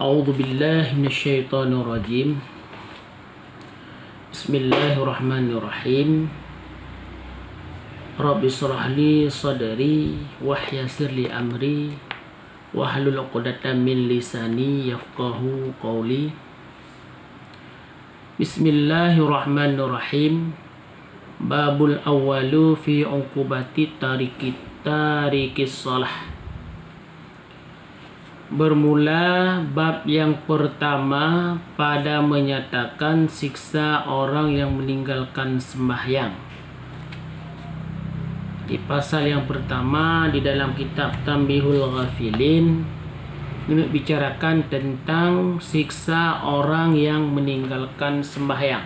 A'udzu billahi minasyaitonir rajim. Bismillahirrahmanirrahim. Rabbi shrah li sadri wa yassir li amri wahlul 'uqdatam min lisani yafqahu qawli. Bismillahirrahmanirrahim. Babul awwalu fi 'uqubati tarikis shalah. Bermula bab yang pertama pada menyatakan siksa orang yang meninggalkan sembahyang. Di pasal yang pertama di dalam kitab Tanbihul Ghafilin ini bicarakan tentang siksa orang yang meninggalkan sembahyang.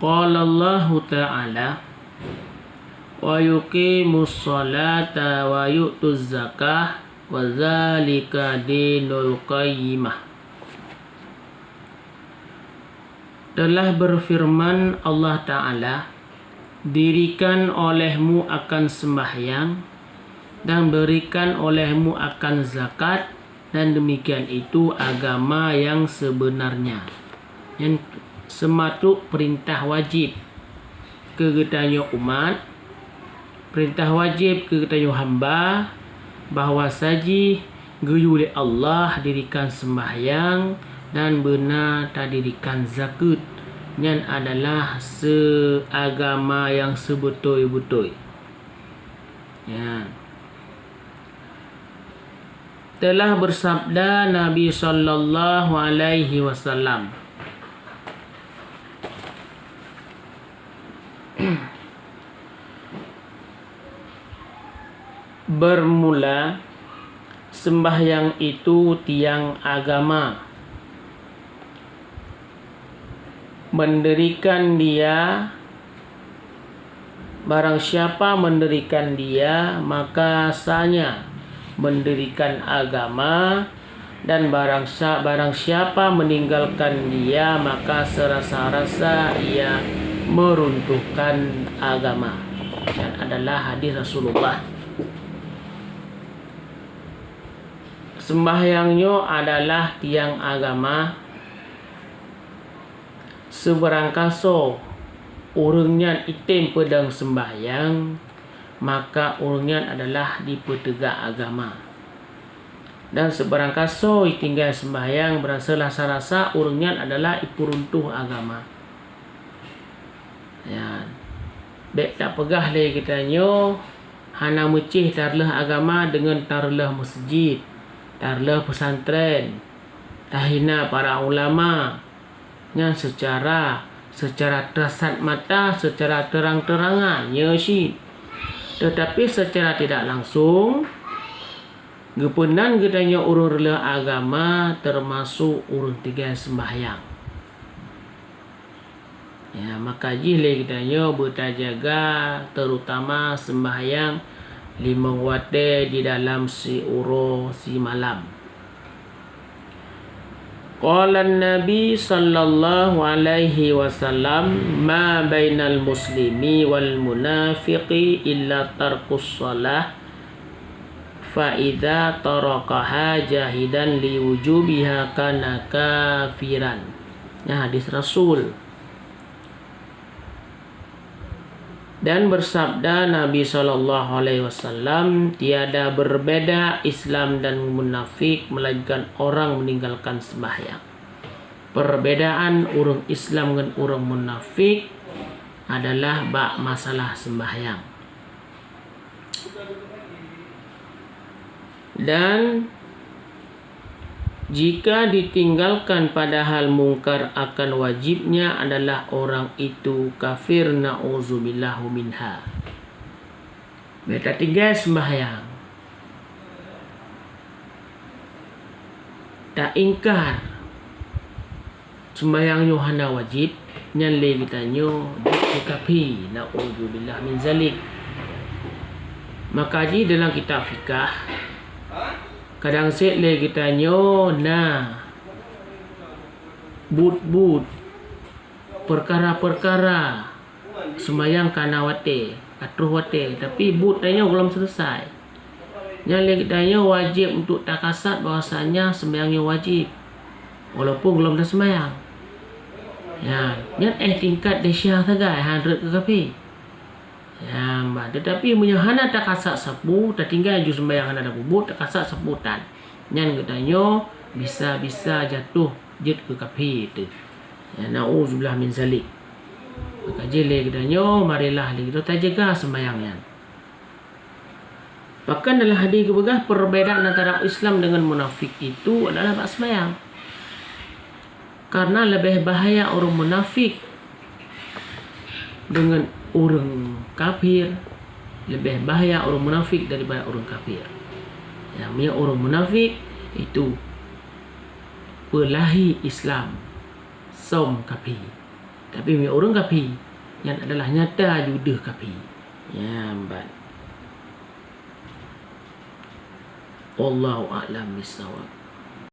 Qala Allah Ta'ala wa yuqimus sholata wa yu'tuz zakah wa dzalika dinul qayyimah. Telah berfirman Allah Ta'ala, dirikan olehmu akan sembahyang dan berikan olehmu akan zakat, dan demikian itu agama yang sebenarnya. Yang sematuk perintah wajib kegetanya umat, perintah wajib kegetanya hamba, bahawa saji guyuli Allah dirikan sembahyang dan benar tak dirikan zakat, yang adalah seagama yang sebetul-betul. Ya. Telah bersabda Nabi sallallahu alaihi wasallam, bermula sembahyang itu tiang agama. Mendirikan dia, barang siapa mendirikan dia, maka sanya mendirikan agama, dan barang siapa meninggalkan dia, maka serasa-rasa ia meruntuhkan agama. Dan adalah hadis Rasulullah. Sembahyangnya adalah tiang agama. Seberangkaso urangnya item pedang sembahyang, maka urangnya adalah dipetegak agama. Dan seberangkaso tinggal sembahyang, berasalah sarasa urangnya adalah ipuruntuh agama. Ya. Bek tak pegah le kitanya hana mecih tarlah agama dengan tarlah masjid, tarlah pesantren, tahina para ulama, yang secara kasat mata, secara terang-terangan ya sih. Tetapi secara tidak langsung gepenan gedanya urun agama, termasuk urun tiga sembahyang. Ya, maka jile gedanya bertajaga terutama sembahyang 5 waktu di dalam si uro si malam. Qala Nabi sallallahu alaihi wasallam, ma bainal muslimi wal munafiqi illa tarkus shalah, fa idza tarakaha jahidan li wujubiha kana kafiran. Ya, hadis Rasul. Dan bersabda Nabi sallallahu alaihi wasallam, tiada berbeda Islam dan munafik melainkan orang meninggalkan sembahyang. Perbedaan orang Islam dengan orang munafik adalah bab masalah sembahyang. Dan jika ditinggalkan padahal mungkar, akan wajibnya adalah orang itu kafir, na'udzubillahu minha. Mereka tinggal sembahyang, tak ingkar sembahyangnya hana wajib, nyalle ditanya dikafi, na'udzubillah min zalik. Maka di dalam kitab fikah kadang setle kita nyo but perkara-perkara sembahyang kana wate atruh wate, tapi but tanya belum selesai. Yang lain wajib untuk tak kasat bahasanya sembahyangnya wajib walaupun belum dah sembahyang. Ya, yang tingkat desyah sagai 100 ke kapi. Ya, tetapi punya hana tak kasat sapu, tak tinggal ju sembahyang ada kubur tak kasat saputan. Yang katanya bisa jatuh jet ke kapi itu. Ya, nauzubillah min zalik. Maka jele katanya marilah kita tak jaga sembahyangnya. Bahkan dalam hadis kebegah perbedaan antara Islam dengan munafik itu adalah bab sembahyang. Karena lebih bahaya orang munafik dengan orang kafir, lebih bahaya orang munafik daripada orang kafir. Yang orang munafik itu belahi Islam, som kafir. Tapi orang kafir yang adalah nyata judah kafir. Ya, Wallahu a'lam bishawab.